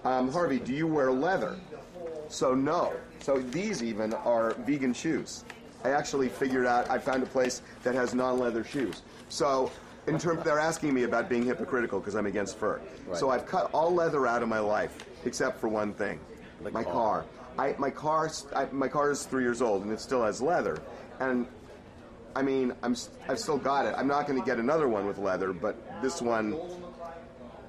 Harvey, do you wear leather? So no. So these even are vegan shoes. I actually figured out, I found a place that has non-leather shoes. So in terms, they're asking me about being hypocritical because I'm against fur. Right. So I've cut all leather out of my life except for one thing, my car. My car is 3 years old and it still has leather. And I mean, I've still got it. I'm not going to get another one with leather, but this one,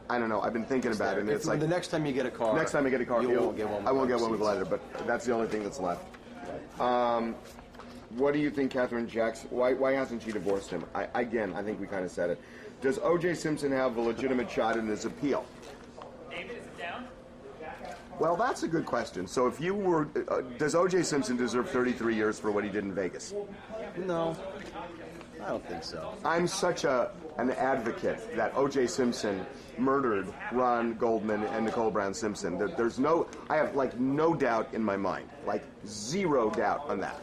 I don't know. I've been thinking about it. And it's like the next time you get a car. Next time I get a car, you won't get one. I won't get one with leather, but that's the only thing that's left. Right. What do you think, Catherine Jackson? Why hasn't she divorced him? I think we kind of said it. Does O.J. Simpson have a legitimate shot in his appeal? David, is it down? Well, that's a good question. So if you were, does O.J. Simpson deserve 33 years for what he did in Vegas? No, I don't think so. I'm such an advocate that O.J. Simpson murdered Ron Goldman and Nicole Brown Simpson. There's I have like no doubt in my mind, like zero doubt on that.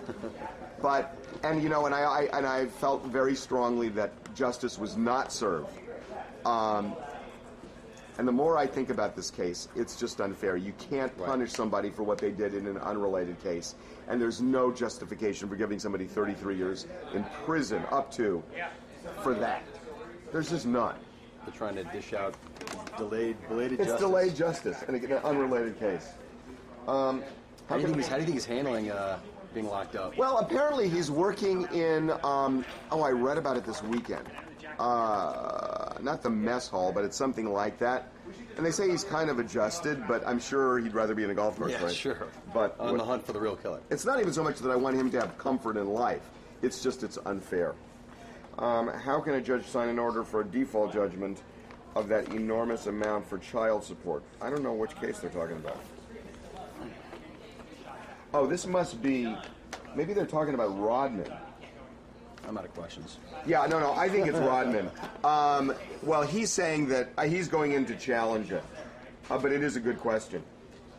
But, and you know, and I felt very strongly that justice was not served. And the more I think about this case, it's just unfair. You can't punish somebody for what they did in an unrelated case. And there's no justification for giving somebody 33 years in prison up to for that. There's just none. They're trying to dish out belated justice. It's delayed justice in an unrelated case. How do you think he's handling being locked up? Well, apparently he's working in, I read about it this weekend. Not the mess hall, but it's something like that. And they say he's kind of adjusted, but I'm sure he'd rather be in a golf course, yeah, right? Sure. But on the hunt for the real killer. It's not even so much that I want him to have comfort in life. It's just it's unfair. How can a judge sign an order for a default judgment of that enormous amount for child support? I don't know which case they're talking about. Oh, this must be... Maybe they're talking about Rodman. I'm out of questions. Yeah, no, I think it's Rodman. Well, he's saying that he's going in to challenge it. But it is a good question.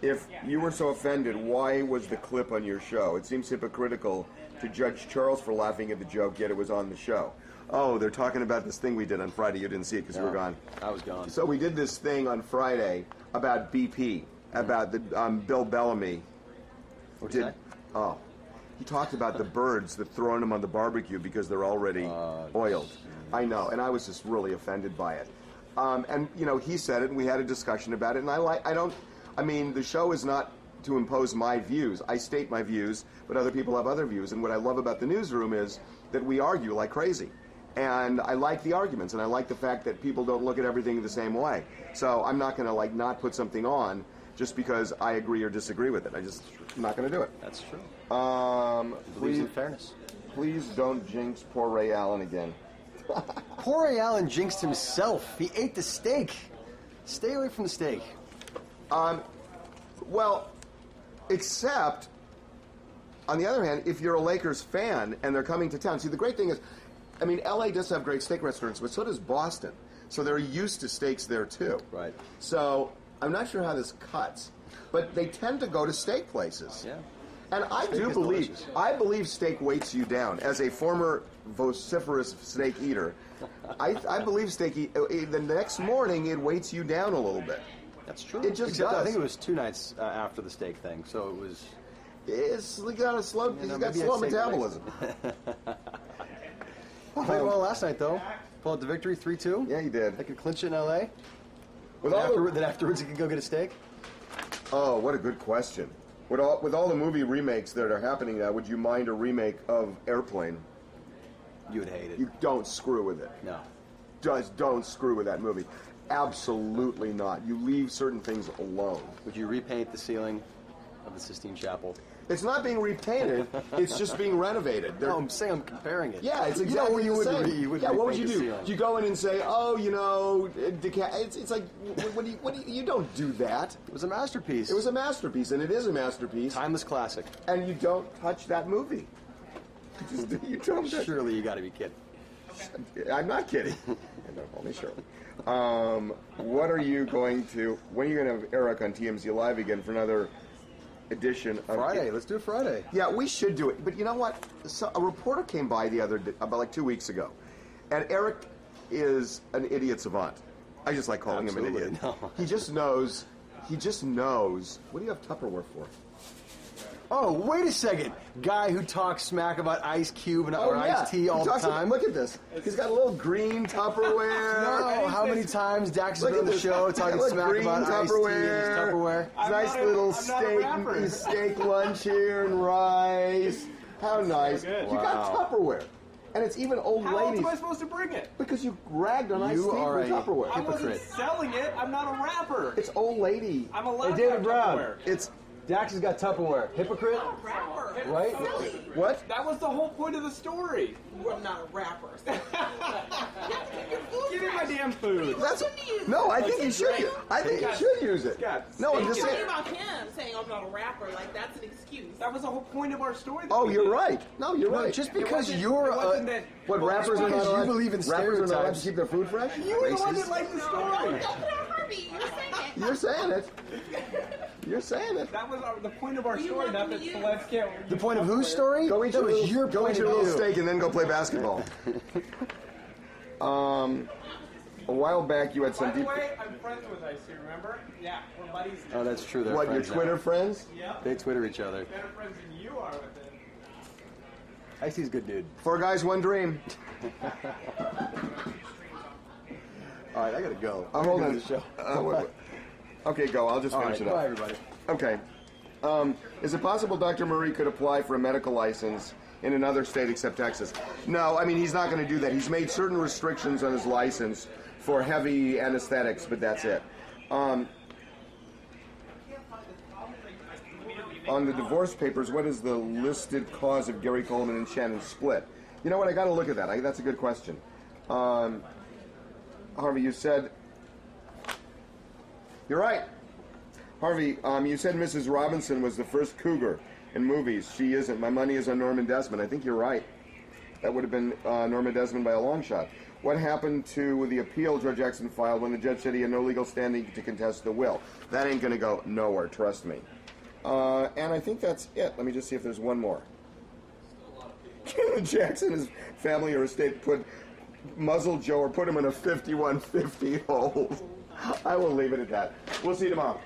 If you were so offended, why was the clip on your show? It seems hypocritical to judge Charles for laughing at the joke, yet it was on the show. Oh, they're talking about this thing we did on Friday. You didn't see it because you were gone. I was gone. So we did this thing on Friday about BP, about the Bill Bellamy. What did that? Oh. He talked about the birds that throwing them on the barbecue because they're already oiled. I know, and I was just really offended by it. And you know, he said it, and we had a discussion about it. And I mean, the show is not to impose my views. I state my views, but other people have other views. And what I love about the newsroom is that we argue like crazy. And I like the arguments, and I like the fact that people don't look at everything the same way. So I'm not going to not put something on just because I agree or disagree with it. I'm not going to do it. That's true. Please, in fairness. Please don't jinx poor Ray Allen again. Poor Ray Allen jinxed himself. He ate the steak. Stay away from the steak. Well, except, on the other hand, if you're a Lakers fan and they're coming to town. See, the great thing is, I mean, LA does have great steak restaurants, but so does Boston. So they're used to steaks there, too. Right. So I'm not sure how this cuts, but they tend to go to steak places. Yeah. And I do believe, steak weights you down. As a former vociferous steak eater, I believe steak, the next morning it weights you down a little bit. That's true. It just does. I think it was 2 nights after the steak thing, so it was... It's got a slow, slow metabolism. Played well last night, though. Pulled out the victory, 3-2. Yeah, he did. They could clinch it in L.A. Then afterwards, he could go get a steak. Oh, what a good question. With all the movie remakes that are happening now, would you mind a remake of Airplane? You would hate it. You don't screw with it. No. Just don't screw with that movie. Absolutely not. You leave certain things alone. Would you repaint the ceiling of the Sistine Chapel? It's not being repainted. It's just being renovated. No, I'm saying I'm comparing it. Yeah, it's exactly the same. What would you do? Ceiling. You go in and say, "Oh, you know, it's like, what do you don't do that." It was a masterpiece. It was a masterpiece, and it is a masterpiece. Timeless classic. And you don't touch that movie. You don't. Surely you got to be kidding. I'm not kidding. Don't call me Shirley. What are you going to? When are you going to have Eric on TMZ Live again for another edition of Friday? Let's do it Friday. Yeah, we should do it. But you know what? So a reporter came by the other day, about 2 weeks ago, and Eric is an idiot savant. I just like calling him an idiot. No. He just knows he just knows. What do you have Tupperware for? Oh, wait a second. Guy who talks smack about Ice Cube and or Ice Tea all the time. Look at this. He's got a little green Tupperware. No, how many times Dax has been on the show talking smack about Ice Tea and his Tupperware? Nice little steak lunch here and rice. How nice. You got Tupperware. And it's even old ladies. How else am I supposed to bring it? Because you ragged on Ice Tea for Tupperware. I wasn't selling it. I'm not a rapper. It's old lady. I'm allowed Hey, David to Brown. Tupperware. It's Dax has got Tupperware. Hypocrite? Rapper. Right? what? That was the whole point of the story. I'm not a rapper. Give me my damn food. No, I think you should. I think you should use it. No, I'm just saying. About him saying I'm not a rapper, like that's an excuse. That was the whole point of our story. Oh, you're right. No, you're right. Just because you're What, rappers are not because you allowed, believe in rappers are not allowed to stereotypes. keep their food fresh? You were the one that liked the story. Harvey, You're saying it. You're saying it. That was the point of our story, not that celebs can't. The point of whose story? Go eat That your was little, your go point eat your of little view. steak and then go play basketball. A while back you had By some the deep... way, I'm friends with Ice, remember? Yeah, we're buddies. Oh, that's true. They're What, your friends Twitter now. friends? Yep. They Twitter each other. Better friends than you are with him. Ice-T's a good dude. 4 guys, 1 dream. All right, I gotta go. Hold on. The show. Okay, go. I'll just finish it up. Bye, everybody. Okay. Is it possible Dr. Murray could apply for a medical license in another state except Texas? No, I mean, he's not going to do that. He's made certain restrictions on his license for heavy anesthetics, but that's it. On the divorce papers, what is the listed cause of Gary Coleman and Shannon's split? You know what? I got to look at that. That's a good question. Harvey, you said... You're right. Harvey, you said Mrs. Robinson was the first cougar in movies. She isn't. My money is on Norma Desmond. I think you're right. That would have been Norma Desmond by a long shot. What happened to the appeal Judge Jackson filed when the judge said he had no legal standing to contest the will? That ain't going to go nowhere, trust me. And I think that's it. Let me just see if there's one more. Jackson and his family or estate put Muzzle Joe or put him in a 5150 hole. I will leave it at that. We'll see you tomorrow.